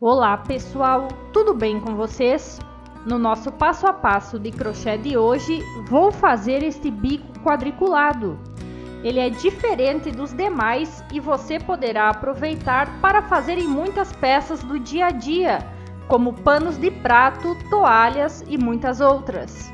Olá pessoal, tudo bem com vocês? No nosso passo a passo de crochê de hoje, vou fazer este bico quadriculado. Ele é diferente dos demais e você poderá aproveitar para fazer em muitas peças do dia a dia, como panos de prato, toalhas e muitas outras.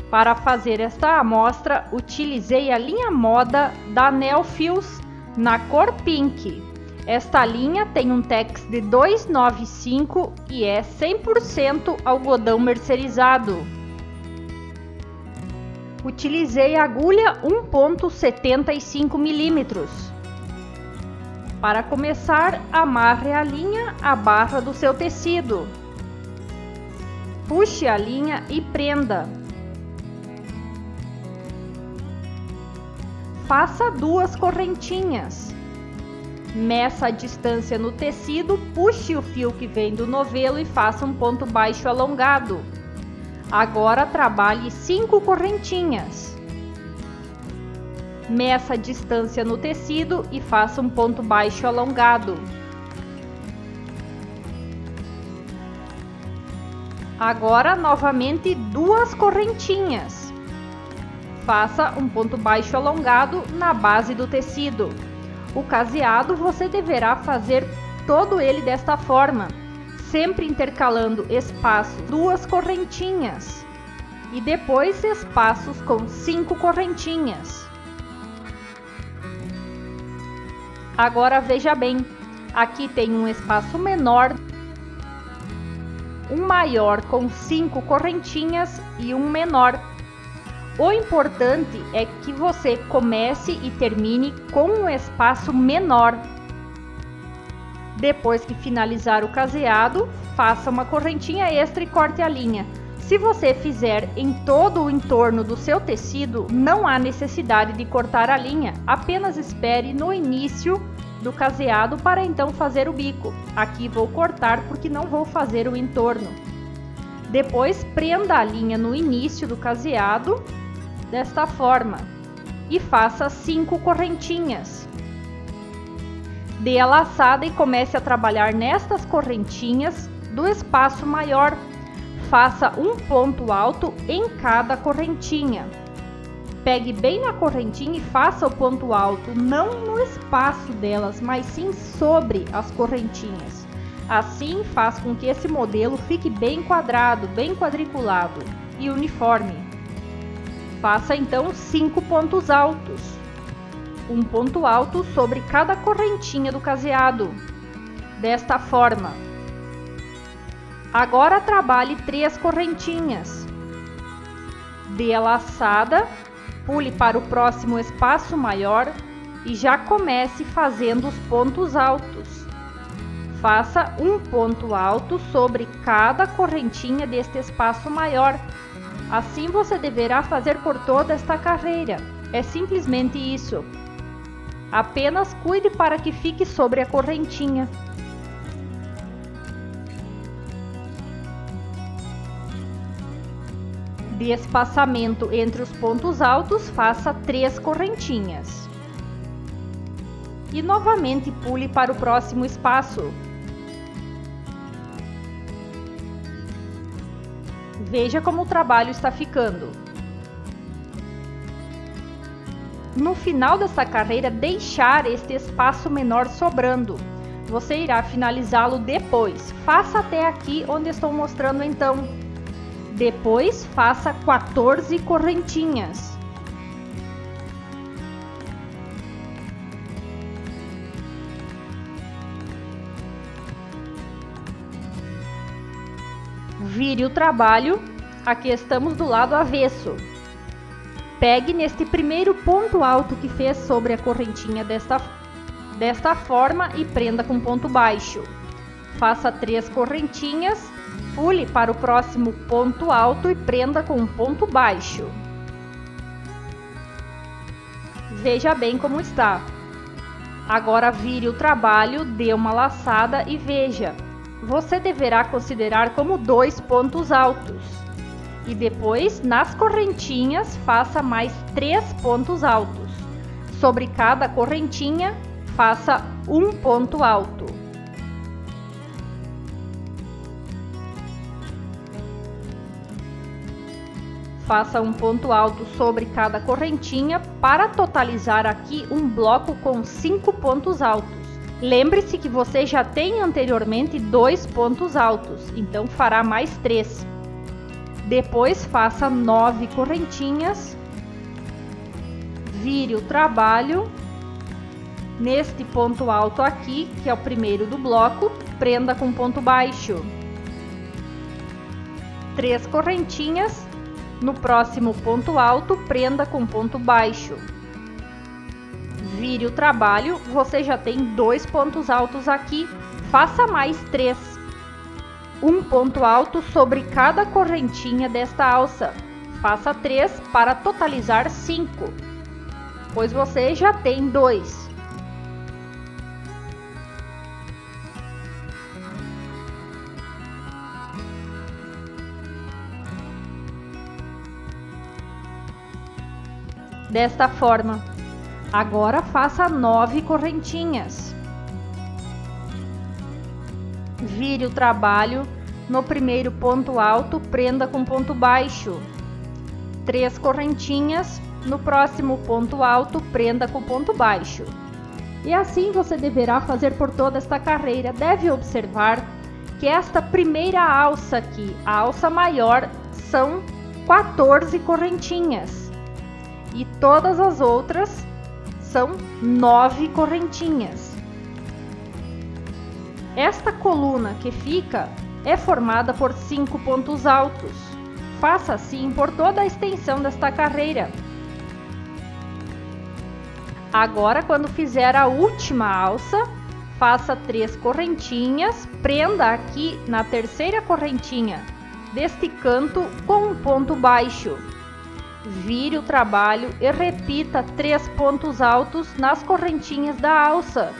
Para fazer esta amostra, utilizei a linha moda da Neofios na cor pink. Esta linha tem um tex de 295 e é 100% algodão mercerizado. Utilizei agulha 1,75 mm. Para começar, amarre a linha à barra do seu tecido. Puxe a linha e prenda. Faça 2 correntinhas. Meça a distância no tecido, puxe o fio que vem do novelo e faça um ponto baixo alongado. Agora trabalhe 5 correntinhas. Meça a distância no tecido e faça um ponto baixo alongado. Agora novamente 2 correntinhas. Faça um ponto baixo alongado na base do tecido. O caseado você deverá fazer todo ele desta forma, sempre intercalando espaços 2 correntinhas e depois espaços com 5 correntinhas. Agora veja bem, aqui tem um espaço menor, um maior com 5 correntinhas e um menor. O importante é que você comece e termine com um espaço menor. Depois que finalizar o caseado, faça uma correntinha extra e corte a linha. Se você fizer em todo o entorno do seu tecido, não há necessidade de cortar a linha, apenas espere no início do caseado para então fazer o bico. Aqui vou cortar porque não vou fazer o entorno. Depois prenda a linha no início do caseado, desta forma, e faça 5 correntinhas. Dê a laçada e comece a trabalhar nestas correntinhas do espaço maior. Faça um ponto alto em cada correntinha. Pegue bem na correntinha e faça o ponto alto, não no espaço delas, mas sim sobre as correntinhas. Assim faz com que esse modelo fique bem quadrado, bem quadriculado e uniforme. Faça então 5 pontos altos, um ponto alto sobre cada correntinha do caseado, desta forma. Agora trabalhe 3 correntinhas. Dê a laçada, pule para o próximo espaço maior e já comece fazendo os pontos altos. Faça um ponto alto sobre cada correntinha deste espaço maior. Assim você deverá fazer por toda esta carreira. É simplesmente isso. Apenas cuide para que fique sobre a correntinha. De espaçamento entre os pontos altos, faça 3 correntinhas. E novamente pule para o próximo espaço. Veja como o trabalho está ficando. No final dessa carreira, deixar este espaço menor sobrando. Você irá finalizá-lo depois. Faça até aqui onde estou mostrando então. Depois, faça 14 correntinhas. Vire o trabalho, aqui estamos do lado avesso. Pegue neste primeiro ponto alto que fez sobre a correntinha desta forma e prenda com ponto baixo. Faça 3 correntinhas, pule para o próximo ponto alto e prenda com um ponto baixo. Veja bem como está. Agora vire o trabalho, dê uma laçada e veja. Você deverá considerar como 2 pontos altos. E depois, nas correntinhas, faça mais 3 pontos altos. Sobre cada correntinha, faça um ponto alto. Faça um ponto alto sobre cada correntinha para totalizar aqui um bloco com 5 pontos altos. Lembre-se que você já tem anteriormente 2 pontos altos, então fará mais 3. Depois faça 9 correntinhas, vire o trabalho. Neste ponto alto aqui, que é o primeiro do bloco, prenda com ponto baixo. 3 correntinhas, no próximo ponto alto, prenda com ponto baixo. Vire o trabalho, você já tem 2 pontos altos aqui, faça mais 3. Um ponto alto sobre cada correntinha desta alça. Faça 3 para totalizar 5, pois você já tem 2. Desta forma. Agora faça 9 correntinhas. Vire o trabalho, no primeiro ponto alto, prenda com ponto baixo. 3 correntinhas, no próximo ponto alto, prenda com ponto baixo. E assim você deverá fazer por toda esta carreira. Deve observar que esta primeira alça aqui, a alça maior, são 14 correntinhas. E todas as outras são 9 correntinhas. Esta coluna que fica é formada por 5 pontos altos. Faça assim por toda a extensão desta carreira. Agora, quando fizer a última alça, faça 3 correntinhas, prenda aqui na terceira correntinha deste canto com um ponto baixo. Vire o trabalho e repita 3 pontos altos nas correntinhas da alça.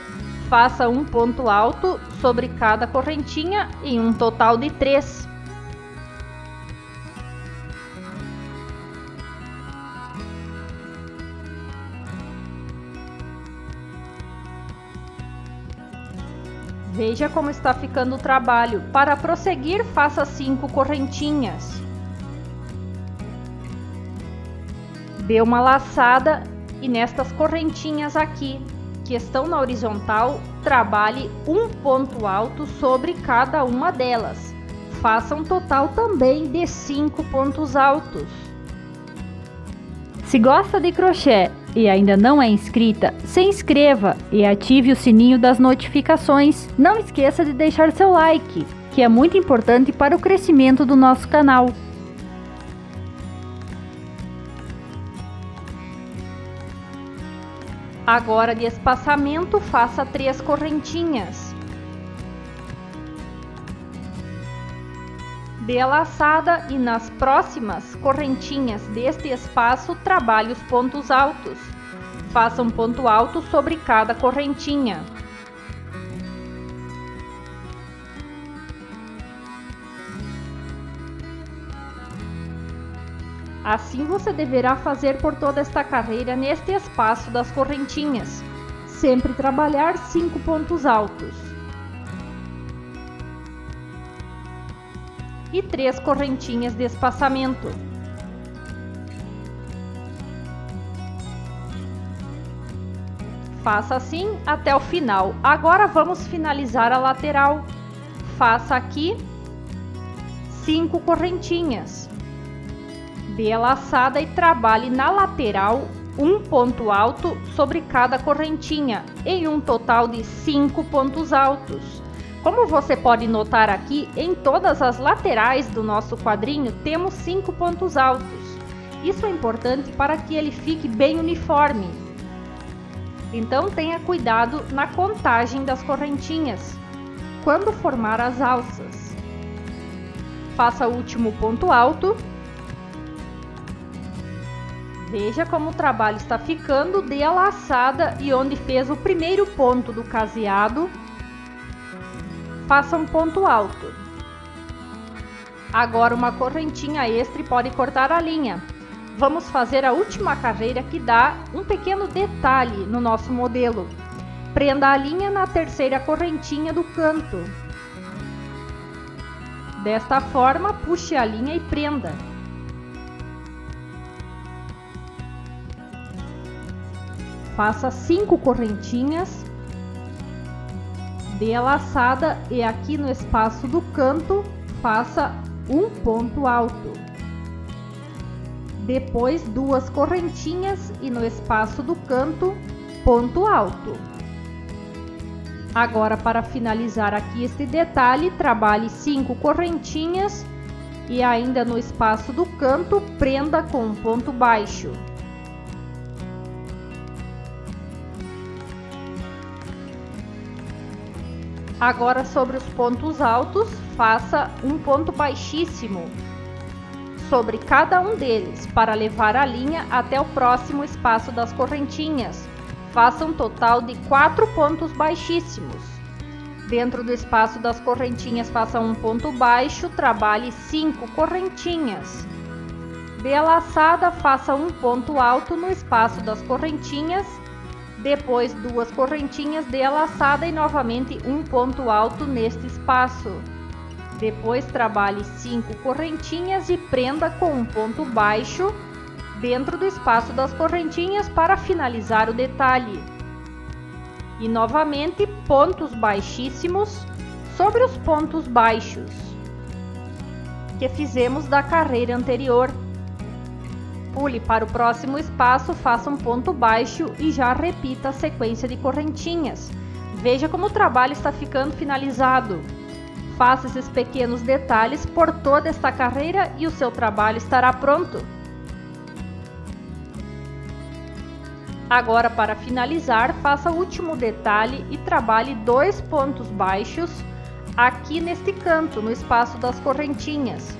Faça um ponto alto sobre cada correntinha em um total de 3. Veja como está ficando o trabalho. Para prosseguir, faça 5 correntinhas. Dê uma laçada e nestas correntinhas aqui, que estão na horizontal, trabalhe um ponto alto sobre cada uma delas. Faça um total também de 5 pontos altos. Se gosta de crochê e ainda não é inscrita, se inscreva e ative o sininho das notificações. Não esqueça de deixar seu like, que é muito importante para o crescimento do nosso canal. Agora de espaçamento, faça 3 correntinhas. Dê a laçada e nas próximas correntinhas deste espaço, trabalhe os pontos altos. Faça um ponto alto sobre cada correntinha. Assim você deverá fazer por toda esta carreira neste espaço das correntinhas. Sempre trabalhar 5 pontos altos. E 3 correntinhas de espaçamento. Faça assim até o final. Agora vamos finalizar a lateral. Faça aqui 5 correntinhas. Dê a laçada e trabalhe na lateral um ponto alto sobre cada correntinha, em um total de 5 pontos altos. Como você pode notar aqui, em todas as laterais do nosso quadrinho temos 5 pontos altos. Isso é importante para que ele fique bem uniforme. Então tenha cuidado na contagem das correntinhas quando formar as alças. Faça o último ponto alto. Veja como o trabalho está ficando, dê a laçada e onde fez o primeiro ponto do caseado, faça um ponto alto. Agora uma correntinha extra e pode cortar a linha. Vamos fazer a última carreira que dá um pequeno detalhe no nosso modelo. Prenda a linha na terceira correntinha do canto. Desta forma, puxe a linha e prenda. faça 5 correntinhas, dê a laçada e aqui no espaço do canto faça um ponto alto. Depois 2 correntinhas e no espaço do canto, ponto alto. Agora, para finalizar aqui este detalhe, trabalhe 5 correntinhas e ainda no espaço do canto, prenda com um ponto baixo. Agora, sobre os pontos altos, faça um ponto baixíssimo sobre cada um deles para levar a linha até o próximo espaço das correntinhas. Faça um total de 4 pontos baixíssimos. Dentro do espaço das correntinhas, faça um ponto baixo, trabalhe 5 correntinhas. Dê a laçada, faça um ponto alto no espaço das correntinhas. Depois 2 correntinhas, dê a laçada e novamente um ponto alto neste espaço. Depois trabalhe 5 correntinhas e prenda com um ponto baixo dentro do espaço das correntinhas para finalizar o detalhe. E novamente pontos baixíssimos sobre os pontos baixos que fizemos da carreira anterior. Pule para o próximo espaço, faça um ponto baixo e já repita a sequência de correntinhas. Veja como o trabalho está ficando finalizado. Faça esses pequenos detalhes por toda esta carreira e o seu trabalho estará pronto. Agora, para finalizar, faça o último detalhe e trabalhe 2 pontos baixos aqui neste canto, no espaço das correntinhas.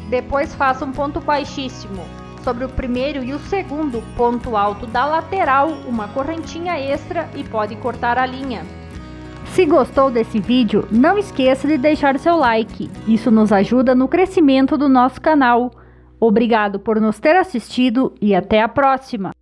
Depois faça um ponto baixíssimo sobre o primeiro e o segundo ponto alto da lateral, uma correntinha extra e pode cortar a linha. Se gostou desse vídeo, não esqueça de deixar seu like. Isso nos ajuda no crescimento do nosso canal. Obrigado por nos ter assistido e até a próxima!